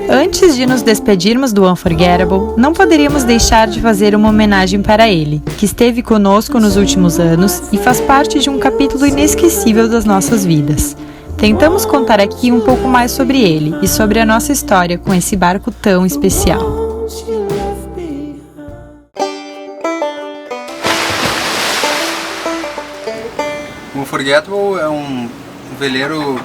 Antes de nos despedirmos do Unforgettable, não poderíamos deixar de fazer uma homenagem para ele, que esteve conosco nos últimos anos e faz parte de um capítulo inesquecível das nossas vidas. Tentamos contar aqui um pouco mais sobre ele e sobre a nossa história com esse barco tão especial. O Unforgettable é um veleiro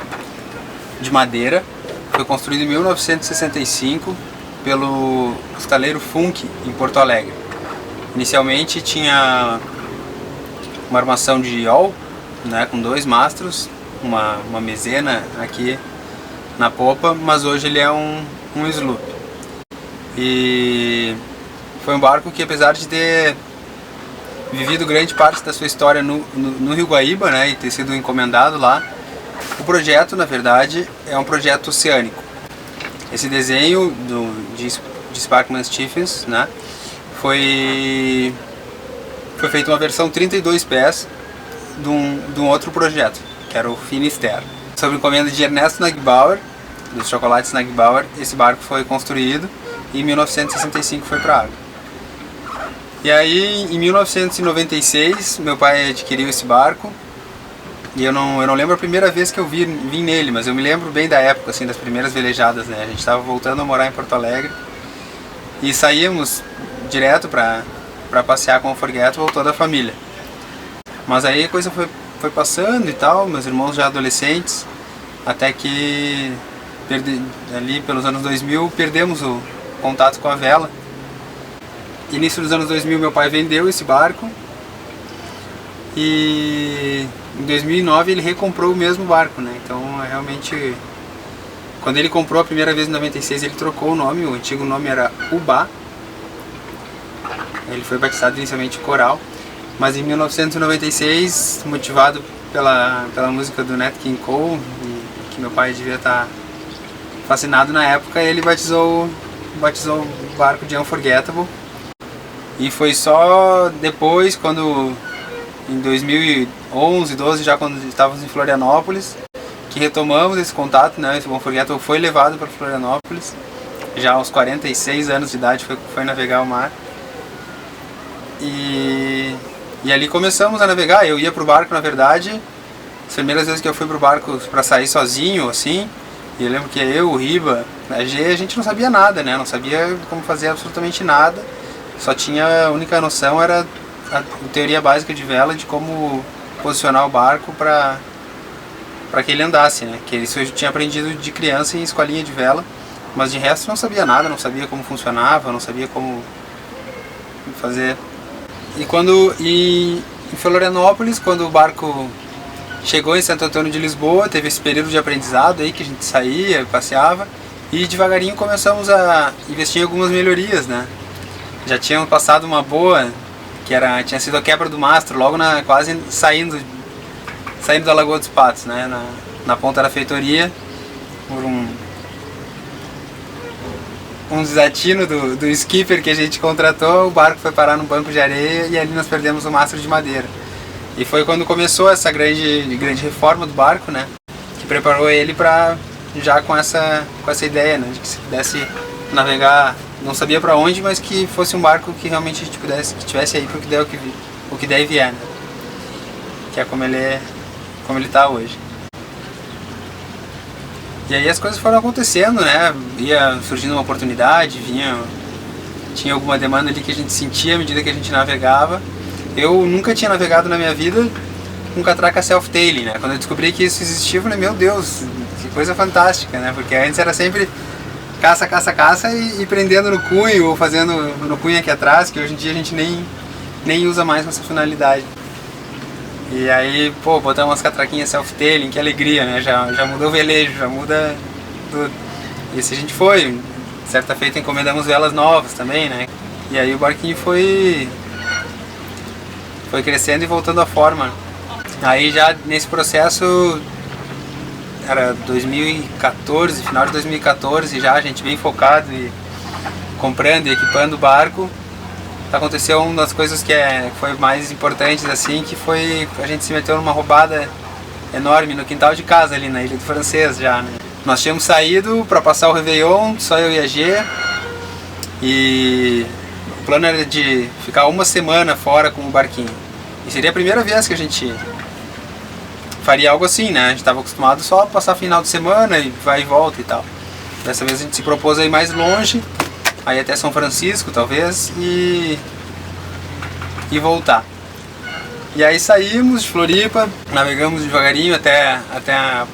de madeira. Foi construído em 1965 pelo estaleiro Funk, em Porto Alegre. Inicialmente tinha uma armação de yawl, né, com 2 mastros, uma mezena aqui na popa, mas hoje ele é um sloop. E foi um barco que, apesar de ter vivido grande parte da sua história no Rio Guaíba, né, e ter sido encomendado lá, o projeto, na verdade, é um projeto oceânico. Esse desenho de Sparkman Stephens, né, foi feita uma versão 32 pés de um outro projeto, que era o Finisterre. Sob encomenda de Ernesto Nagbauer, dos chocolates Nagbauer, esse barco foi construído e em 1965 foi para a água. E aí, em 1996, meu pai adquiriu esse barco. E eu não lembro a primeira vez que eu vim nele, mas eu me lembro bem da época, assim, das primeiras velejadas, né? A gente estava voltando a morar em Porto Alegre e saíamos direto para passear com o Unforgettable, toda a família. Mas aí a coisa foi passando e tal, meus irmãos já adolescentes, até que ali pelos anos 2000 perdemos o contato com a vela. Início dos anos 2000 meu pai vendeu esse barco e em 2009 ele recomprou o mesmo barco, né? Então realmente, quando ele comprou a primeira vez em 96, ele trocou o nome, o antigo nome era Ubá. Ele foi batizado inicialmente Coral, mas em 1996, motivado pela música do Nat King Cole, que meu pai devia estar fascinado na época, ele batizou o barco de Unforgettable. E foi só depois, quando em 2011, 12, já quando estávamos em Florianópolis, que retomamos esse contato, né? O Unforgettable foi levado para Florianópolis, já aos 46 anos de idade foi navegar o mar. E ali começamos a navegar. Eu ia para o barco, na verdade, as primeiras vezes que eu fui para o barco para sair sozinho, assim, e eu lembro que eu, o Riba, a gente não sabia nada, né? Não sabia como fazer absolutamente nada. Só tinha, a única noção era a teoria básica de vela, de como posicionar o barco para que ele andasse, né? Que isso eu tinha aprendido de criança em escolinha de vela, mas de resto não sabia nada, não sabia como funcionava, não sabia como fazer. E em Florianópolis, quando o barco chegou em Santo Antônio de Lisboa, teve esse período de aprendizado aí que a gente saía, passeava, e devagarinho começamos a investir em algumas melhorias, né? Já tínhamos passado uma boa, tinha sido a quebra do mastro, logo quase saindo da Lagoa dos Patos, né? Na ponta da feitoria, por um desatino do skipper que a gente contratou, o barco foi parar num banco de areia e ali nós perdemos o mastro de madeira. E foi quando começou essa grande reforma do barco, né? Que preparou ele já com essa ideia, né? De que se pudesse navegar, não sabia para onde, mas que fosse um barco que realmente a gente que tivesse aí para o que der e vier, né? Que é como ele está hoje. E aí as coisas foram acontecendo, né? Ia surgindo uma oportunidade, tinha alguma demanda ali que a gente sentia à medida que a gente navegava. Eu nunca tinha navegado na minha vida com catraca self-tailing, né? Quando eu descobri que isso existia, eu falei, meu Deus, que coisa fantástica, né? Porque antes era sempre caça e prendendo no cunho ou fazendo no cunho aqui atrás, que hoje em dia a gente nem usa mais com essa finalidade. E aí, pô, botar umas catraquinhas self-tailing, que alegria, né? Já mudou o velejo, já muda tudo. E assim a gente foi. Certa feita encomendamos velas novas também, né? E aí o barquinho foi crescendo e voltando à forma. Aí já nesse processo, era 2014, final de 2014, já a gente bem focado e comprando e equipando o barco. Aconteceu uma das coisas que foi mais importantes, assim, que foi a gente se meteu numa roubada enorme no quintal de casa ali na Ilha do Francês já, né? Nós tínhamos saído para passar o Réveillon, só eu e a Gê, e o plano era de ficar uma semana fora com o barquinho. E seria a primeira vez que a gente faria algo assim, né? A gente estava acostumado só a passar final de semana e vai e volta e tal. Dessa vez a gente se propôs a ir mais longe, aí até São Francisco talvez, e voltar. E aí saímos de Floripa, navegamos devagarinho até a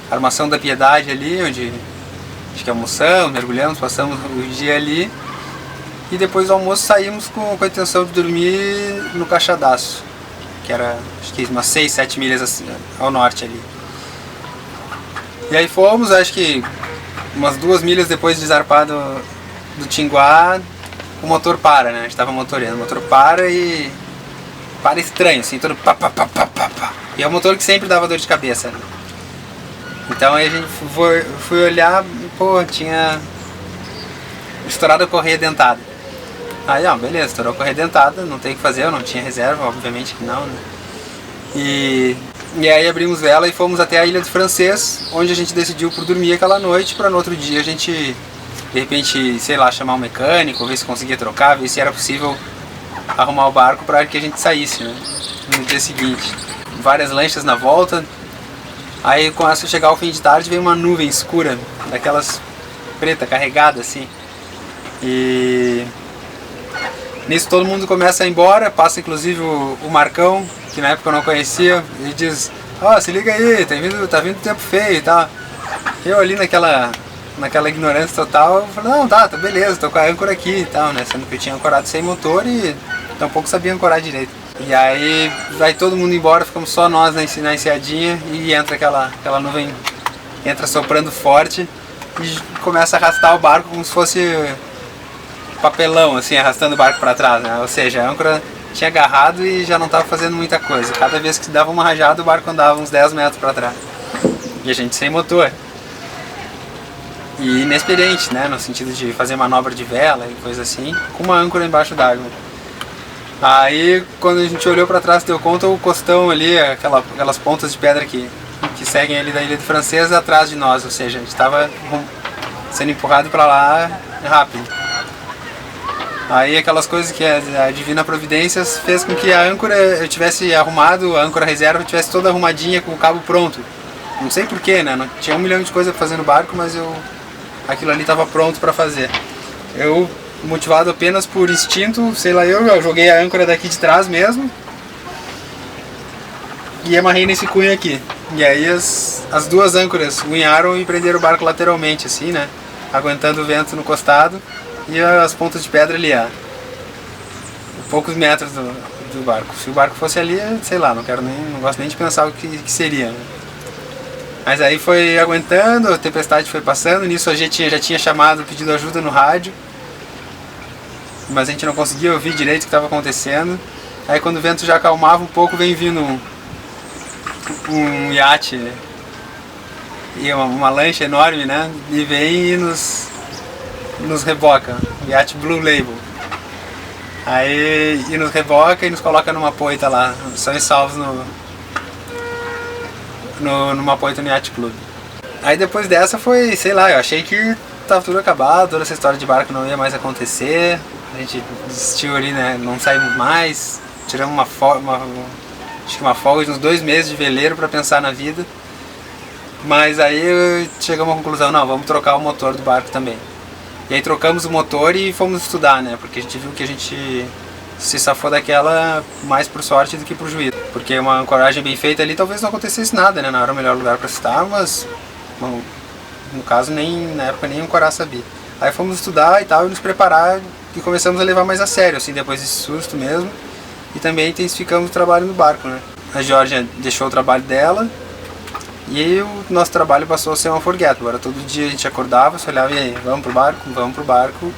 Armação da Piedade ali, onde acho que almoçamos, mergulhamos, passamos o dia ali. E depois do almoço saímos com a intenção de dormir no Caixadaço, que era acho que umas 6, 7 milhas assim, ao norte ali. E aí fomos, acho que umas 2 milhas depois de zarpar do Tinguá, o motor para, né? A gente estava motoreando, o motor para estranho, assim, todo pá, pá, pá, pá, pá, pá. E é um motor que sempre dava dor de cabeça, né? Então aí a gente fui olhar, pô, tinha estourado a correia dentada. Aí, ó, beleza, estourou a correia dentada, não tem o que fazer, eu não tinha reserva, obviamente que não, né? E aí abrimos vela e fomos até a Ilha do Francês, onde a gente decidiu por dormir aquela noite, para no outro dia a gente, de repente, sei lá, chamar um mecânico, ver se conseguia trocar, ver se era possível arrumar o barco para que a gente saísse, né? No dia seguinte. Várias lanchas na volta. Aí começa a chegar ao fim de tarde, vem uma nuvem escura, daquelas preta, carregada assim. E nisso todo mundo começa a ir embora, passa inclusive o Marcão, que na época eu não conhecia, e diz: ó, se liga aí, tá vindo tempo feio e tal. Eu ali naquela ignorância total, eu falei: não, tá beleza, tô com a âncora aqui e tal, né? Sendo que eu tinha ancorado sem motor e tampouco sabia ancorar direito. E aí vai todo mundo embora, ficamos só nós na enseadinha e entra aquela nuvem, entra soprando forte e começa a arrastar o barco como se fosse papelão, assim, arrastando o barco para trás, né? Ou seja, a âncora tinha agarrado e já não estava fazendo muita coisa. Cada vez que se dava uma rajada, o barco andava uns 10 metros para trás. E a gente sem motor. E inexperiente, né? No sentido de fazer manobra de vela e coisa assim, com uma âncora embaixo d'água. Aí, quando a gente olhou para trás, deu conta o costão ali, aquelas pontas de pedra que seguem ali da Ilha do Francês atrás de nós, ou seja, a gente estava sendo empurrado para lá rápido. Aí aquelas coisas que a Divina Providência fez com que a âncora eu tivesse arrumado, a âncora reserva tivesse toda arrumadinha com o cabo pronto. Não sei porquê, né? Não, tinha 1 milhão de coisas para fazer no barco, mas aquilo ali estava pronto para fazer. Eu, motivado apenas por instinto, sei lá, eu joguei a âncora daqui de trás mesmo e amarrei nesse cunho aqui. E aí as 2 âncoras unharam e prenderam o barco lateralmente, assim, né? Aguentando o vento no costado e as pontas de pedra ali, poucos metros do barco. Se o barco fosse ali, sei lá, não gosto nem de pensar o que seria, né? Mas aí foi aguentando, a tempestade foi passando, nisso a gente já tinha chamado, pedido ajuda no rádio, mas a gente não conseguia ouvir direito o que estava acontecendo. Aí quando o vento já acalmava um pouco, vem vindo um iate e uma lancha enorme, né? E vem e nos reboca, o iate Blue Label. Aí nos reboca e nos coloca numa poita lá, são e salvos numa poita no Yacht Club. Aí depois dessa foi, sei lá, eu achei que tava tudo acabado, toda essa história de barco não ia mais acontecer. A gente desistiu ali, né? Não saímos mais, tiramos acho que uma folga de uns 2 meses de veleiro para pensar na vida. Mas aí chegamos à conclusão: não, vamos trocar o motor do barco também. E aí trocamos o motor e fomos estudar, né? Porque a gente viu que a gente se safou daquela mais por sorte do que por juízo. Porque uma ancoragem bem feita ali talvez não acontecesse nada, né? Não era o melhor lugar para estar, mas no caso na época nem ancorar sabia. Aí fomos estudar e tal e nos preparar e começamos a levar mais a sério, assim, depois desse susto mesmo. E também intensificamos o trabalho no barco, né? A Georgia deixou o trabalho dela e o nosso trabalho passou a ser um unforgettable. Agora todo dia a gente acordava, se olhava e aí, vamos pro barco.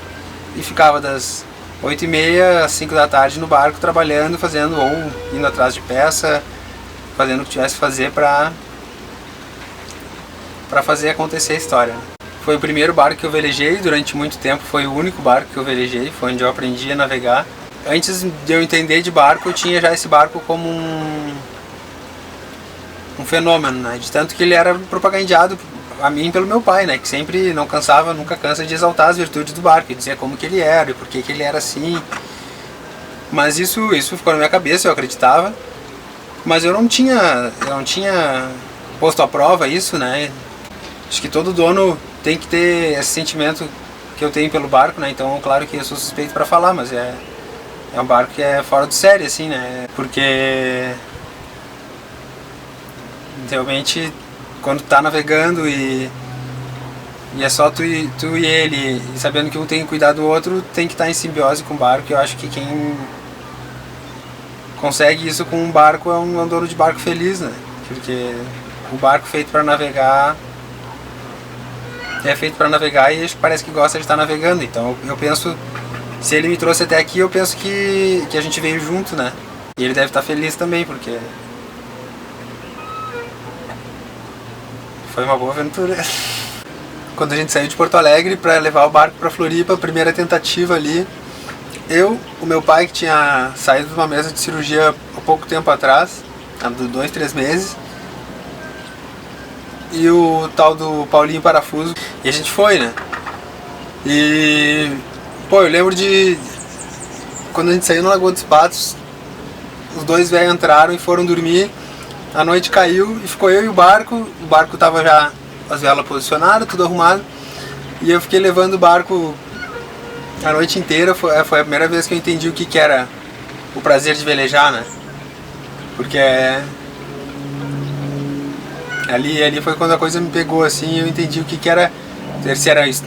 E ficava das 8h30 às 5 da tarde no barco trabalhando, fazendo ou indo atrás de peça, fazendo o que tivesse que fazer para fazer acontecer a história. Foi o primeiro barco que eu velejei, durante muito tempo foi o único barco que eu velejei, foi onde eu aprendi a navegar. Antes de eu entender de barco, eu tinha já esse barco como um fenômeno, né? De tanto que ele era propagandeado a mim pelo meu pai, né? Que sempre não cansava, nunca cansa de exaltar as virtudes do barco, e dizer como que ele era e por que ele era assim. Mas isso ficou na minha cabeça, eu acreditava. Mas eu não tinha posto à prova isso, né? Acho que todo dono tem que ter esse sentimento que eu tenho pelo barco, né? Então, claro que eu sou suspeito para falar, mas é um barco que é fora de série, assim, né? Porque realmente quando tá navegando e é só tu e ele, e sabendo que um tem que cuidar do outro, tem que estar em simbiose com o barco. Eu acho que quem consegue isso com um barco é um dono de barco feliz, né? Porque o barco feito para navegar é feito para navegar e parece que gosta de estar navegando. Então eu penso, se ele me trouxe até aqui, eu penso que a gente veio junto, né? E ele deve estar feliz também, porque foi uma boa aventura. Quando a gente saiu de Porto Alegre para levar o barco para Floripa, a primeira tentativa ali, o meu pai, que tinha saído de uma mesa de cirurgia há pouco tempo atrás, há 2, 3 meses, e o tal do Paulinho Parafuso, e a gente foi, né? E, pô, eu lembro de quando a gente saiu na Lagoa dos Patos, os dois velhos entraram e foram dormir, a noite caiu e ficou eu e o barco tava já as velas posicionadas, tudo arrumado, e eu fiquei levando o barco a noite inteira. Foi a primeira vez que eu entendi o que era o prazer de velejar, né? Porque ali foi quando a coisa me pegou, assim, eu entendi o que era,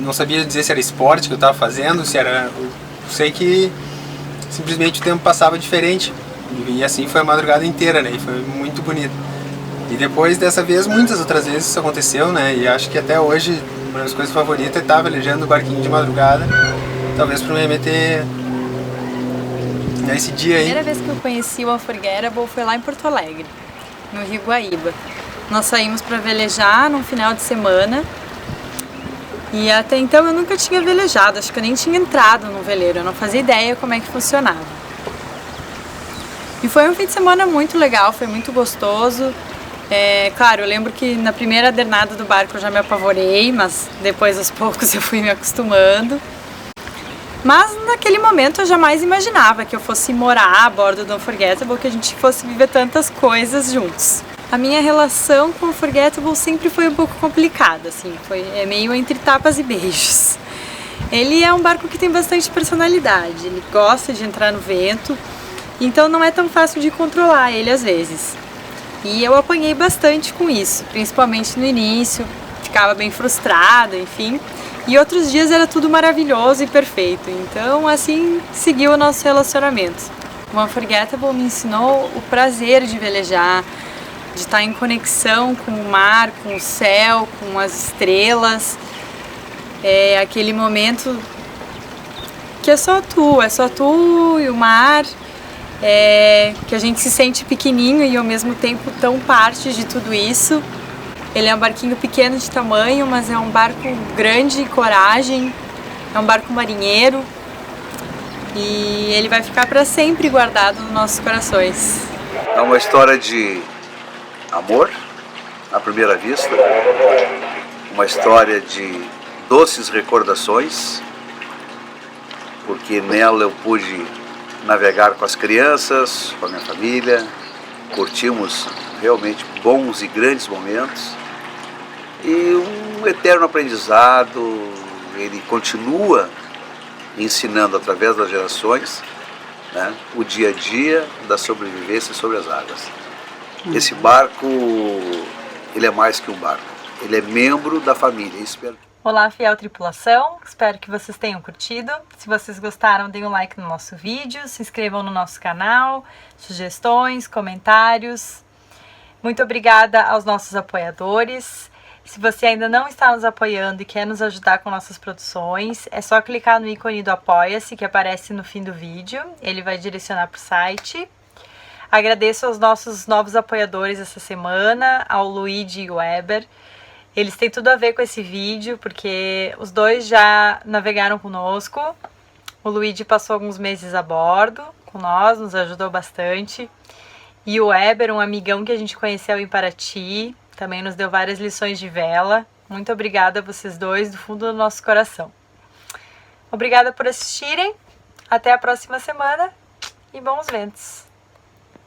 não sabia dizer se era esporte que eu estava fazendo, se era, eu sei que simplesmente o tempo passava diferente, e assim foi a madrugada inteira, né? E foi muito bonito. E depois dessa vez, muitas outras vezes isso aconteceu, né? E acho que até hoje, uma das coisas favoritas é estar velejando o barquinho de madrugada, talvez para me remeter nesse dia aí. A primeira vez que eu conheci o Unforgettable foi lá em Porto Alegre, no Rio Guaíba. Nós saímos para velejar num final de semana e até então eu nunca tinha velejado, acho que eu nem tinha entrado no veleiro, eu não fazia ideia como é que funcionava. E foi um fim de semana muito legal, foi muito gostoso. Claro, eu lembro que na primeira adernada do barco eu já me apavorei, mas depois aos poucos eu fui me acostumando. Mas naquele momento eu jamais imaginava que eu fosse morar a bordo do Unforgettable, que a gente fosse viver tantas coisas juntos. A minha relação com o Unforgettable sempre foi um pouco complicada, assim, é meio entre tapas e beijos. Ele é um barco que tem bastante personalidade, ele gosta de entrar no vento, então não é tão fácil de controlar ele às vezes. E eu apanhei bastante com isso, principalmente no início, ficava bem frustrada, enfim. E outros dias era tudo maravilhoso e perfeito, então assim seguiu o nosso relacionamento. O Unforgettable me ensinou o prazer de velejar, de estar em conexão com o mar, com o céu, com as estrelas. É aquele momento que é só tu e o mar, que a gente se sente pequenininho e ao mesmo tempo tão parte de tudo isso. Ele é um barquinho pequeno de tamanho, mas é um barco grande de coragem, é um barco marinheiro e ele vai ficar para sempre guardado nos nossos corações. É uma história de amor à primeira vista, uma história de doces recordações, porque nela eu pude navegar com as crianças, com a minha família, curtimos realmente bons e grandes momentos. E um eterno aprendizado, ele continua ensinando através das gerações, né, o dia a dia da sobrevivência sobre as águas. Esse barco, ele é mais que um barco, ele é membro da família. Espero. Olá, fiel tripulação, espero que vocês tenham curtido. Se vocês gostaram, deem um like no nosso vídeo, se inscrevam no nosso canal, sugestões, comentários. Muito obrigada aos nossos apoiadores. Se você ainda não está nos apoiando e quer nos ajudar com nossas produções, é só clicar no ícone do Apoia-se que aparece no fim do vídeo. Ele vai direcionar para o site. Agradeço aos nossos novos apoiadores essa semana, ao Luigi e o Weber. Eles têm tudo a ver com esse vídeo, porque os dois já navegaram conosco. O Luigi passou alguns meses a bordo com nós, nos ajudou bastante. E o Weber, um amigão que a gente conheceu em Paraty, também nos deu várias lições de vela. Muito obrigada a vocês dois, do fundo do nosso coração. Obrigada por assistirem. Até a próxima semana e bons ventos!